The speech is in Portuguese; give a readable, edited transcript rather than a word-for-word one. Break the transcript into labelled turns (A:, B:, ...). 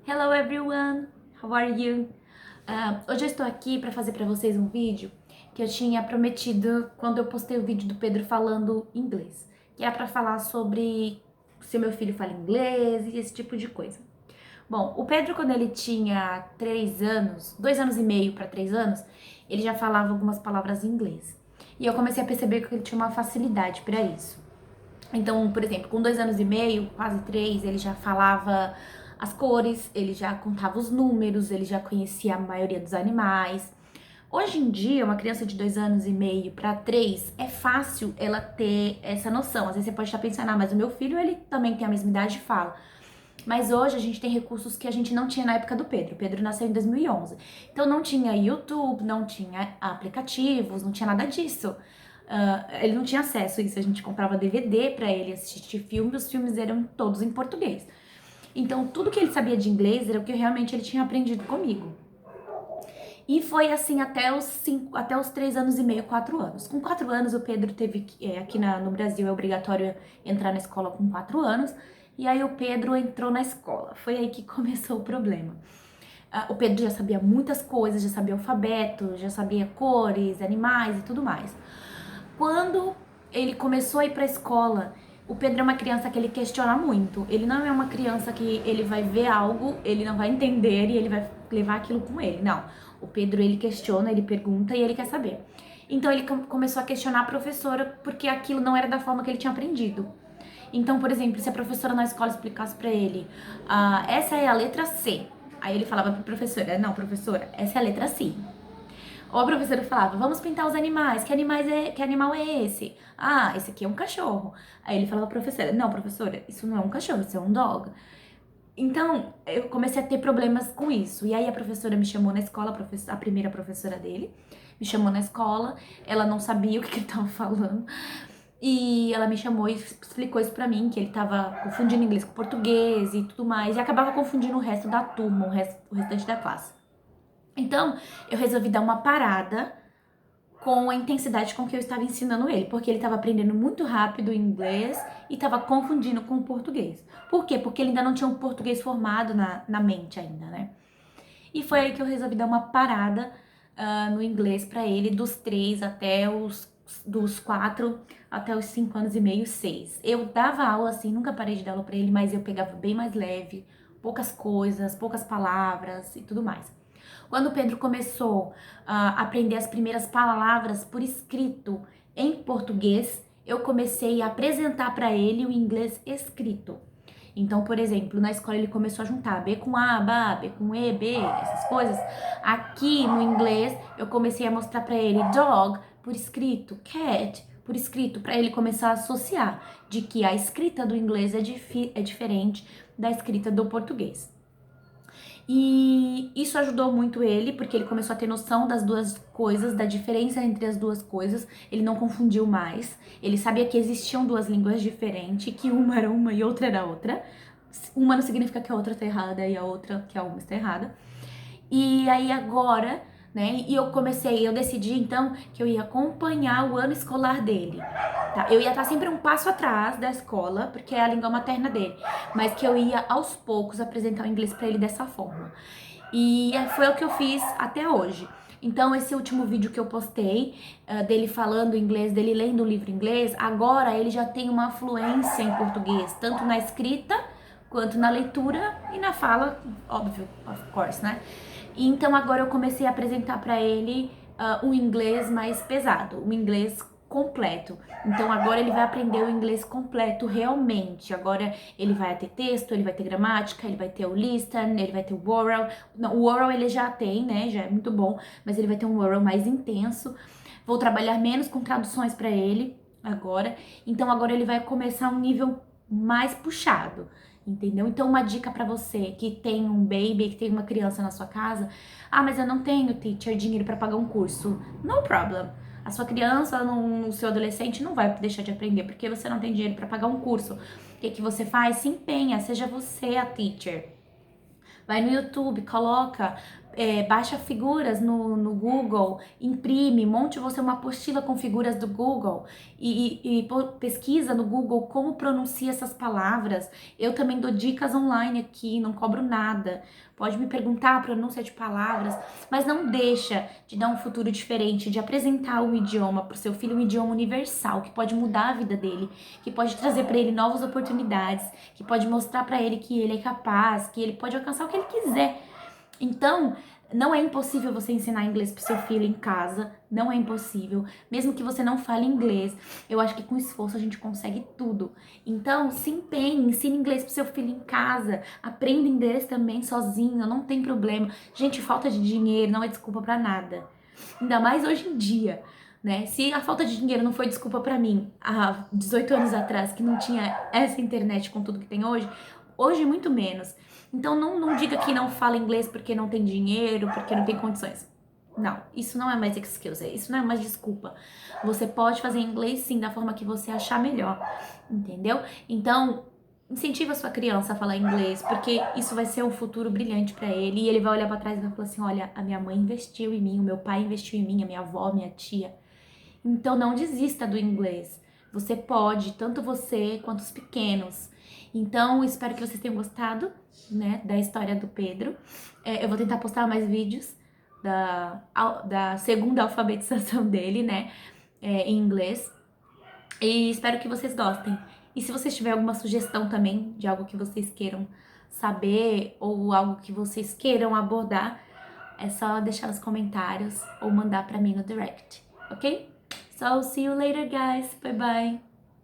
A: Hello everyone, how are you? Hoje eu estou aqui para fazer para vocês um vídeo que eu tinha prometido quando eu postei o vídeo do Pedro falando inglês, que é para falar sobre se meu filho fala inglês e esse tipo de coisa. Bom, o Pedro, quando ele tinha 3 anos, 2 anos e meio para 3 anos, ele já falava algumas palavras em inglês. E eu comecei a perceber que ele tinha uma facilidade para isso. Então, por exemplo, com 2 anos e meio, quase 3, ele já falava as cores, ele já contava os números, ele já conhecia a maioria dos animais. Hoje em dia, uma criança de 2 anos e meio para 3, é fácil ela ter essa noção. Às vezes você pode estar pensando, mas o meu filho, ele também tem a mesma idade e fala. Mas hoje a gente tem recursos que a gente não tinha na época do Pedro. O Pedro nasceu em 2011. Então não tinha YouTube, não tinha aplicativos, não tinha nada disso. Ele não tinha acesso a isso. A gente comprava DVD para ele assistir filme, os filmes eram todos em português. Então tudo que ele sabia de inglês era o que realmente ele tinha aprendido comigo. E foi assim até os 3 anos e meio, 4 anos. Com 4 anos, o Pedro teve que, aqui no Brasil é obrigatório entrar na escola com 4 anos. E aí o Pedro entrou na escola. Foi aí que começou o problema. O Pedro já sabia muitas coisas, já sabia alfabeto, já sabia cores, animais e tudo mais. Quando ele começou a ir para a escola, o Pedro é uma criança que ele questiona muito. Ele não é uma criança que ele vai ver algo, ele não vai entender e ele vai levar aquilo com ele. Não. O Pedro, ele questiona, ele pergunta e ele quer saber. Então ele começou a questionar a professora porque aquilo não era da forma que ele tinha aprendido. Então, por exemplo, se a professora na escola explicasse pra ele, essa é a letra C. Aí ele falava pra professora, não, professora, essa é a letra C. Ou a professora falava, vamos pintar os animais, que animal é esse? Ah, esse aqui é um cachorro. Aí ele falava, professora, não, professora, isso não é um cachorro, isso é um dog. Então, eu comecei a ter problemas com isso. E aí a professora me chamou na escola, a primeira professora dele, me chamou na escola, ela não sabia o que ele tava falando. E ela me chamou e explicou isso pra mim, que ele tava confundindo inglês com português e tudo mais, e acabava confundindo o resto da turma, o restante da classe. Então, eu resolvi dar uma parada com a intensidade com que eu estava ensinando ele, porque ele estava aprendendo muito rápido o inglês e estava confundindo com o português. Por quê? Porque ele ainda não tinha um português formado na mente ainda, né? E foi aí que eu resolvi dar uma parada no inglês para ele, dos 4 até os 5 anos e meio, 6. Eu dava aula assim, nunca parei de dar aula para ele, mas eu pegava bem mais leve, poucas coisas, poucas palavras e tudo mais. Quando o Pedro começou a aprender as primeiras palavras por escrito em português, eu comecei a apresentar para ele o inglês escrito. Então, por exemplo, na escola ele começou a juntar B com A, ba, B com E, B, essas coisas. Aqui no inglês eu comecei a mostrar para ele dog por escrito, cat por escrito, para ele começar a associar de que a escrita do inglês é diferente da escrita do português. E isso ajudou muito ele, porque ele começou a ter noção das duas coisas, da diferença entre as duas coisas. Ele não confundiu mais. Ele sabia que existiam duas línguas diferentes, que uma era uma e outra era outra. Uma não significa que a outra está errada e a outra que a uma está errada. E aí agora, né? E eu decidi então que eu ia acompanhar o ano escolar dele. Tá? Eu ia estar sempre um passo atrás da escola, porque é a língua materna dele, mas que eu ia aos poucos apresentar o inglês para ele dessa forma. E foi o que eu fiz até hoje. Então, esse último vídeo que eu postei, dele falando inglês, dele lendo o livro inglês, agora ele já tem uma fluência em português, tanto na escrita quanto na leitura e na fala, óbvio, of course, né? Então agora eu comecei a apresentar para ele um inglês mais pesado, um inglês completo. Então agora ele vai aprender o inglês completo realmente. Agora ele vai ter texto, ele vai ter gramática, ele vai ter o listen, ele vai ter o oral. Não, o oral ele já tem, né? Já é muito bom, mas ele vai ter um oral mais intenso. Vou trabalhar menos com traduções para ele agora. Então agora ele vai começar um nível mais puxado. Entendeu? Então, uma dica pra você que tem um baby, que tem uma criança na sua casa. Mas eu não tenho, teacher, dinheiro pra pagar um curso. No problem. A sua criança, o seu adolescente não vai deixar de aprender porque você não tem dinheiro pra pagar um curso. O que você faz? Se empenha, seja você a teacher. Vai no YouTube, coloca baixa figuras no Google, imprime, monte você uma apostila com figuras do Google e pesquisa no Google como pronuncia essas palavras. Eu também dou dicas online aqui, não cobro nada. Pode me perguntar a pronúncia de palavras, mas não deixa de dar um futuro diferente, de apresentar um idioma para o seu filho, um idioma universal, que pode mudar a vida dele, que pode trazer para ele novas oportunidades, que pode mostrar para ele que ele é capaz, que ele pode alcançar o que ele quiser. Então, não é impossível você ensinar inglês pro seu filho em casa, não é impossível. Mesmo que você não fale inglês, eu acho que com esforço a gente consegue tudo. Então, se empenhe, ensine inglês pro seu filho em casa, aprenda inglês também sozinho, não tem problema. Gente, falta de dinheiro não é desculpa pra nada. Ainda mais hoje em dia, né? Se a falta de dinheiro não foi desculpa pra mim há 18 anos atrás, que não tinha essa internet com tudo que tem hoje, hoje muito menos. Então não diga que não fala inglês porque não tem dinheiro, porque não tem condições. Não, isso não é mais excuse, isso não é mais desculpa. Você pode fazer inglês sim, da forma que você achar melhor, entendeu? Então, incentiva a sua criança a falar inglês, porque isso vai ser um futuro brilhante pra ele e ele vai olhar pra trás e vai falar assim: olha, a minha mãe investiu em mim, o meu pai investiu em mim, a minha avó, minha tia. Então não desista do inglês. Você pode, tanto você quanto os pequenos. Então, espero que vocês tenham gostado, né, da história do Pedro. Eu vou tentar postar mais vídeos da segunda alfabetização dele, né, em inglês. E espero que vocês gostem. E se vocês tiverem alguma sugestão também de algo que vocês queiram saber ou algo que vocês queiram abordar, é só deixar nos comentários ou mandar pra mim no direct, ok? So, see you later, guys. Bye bye.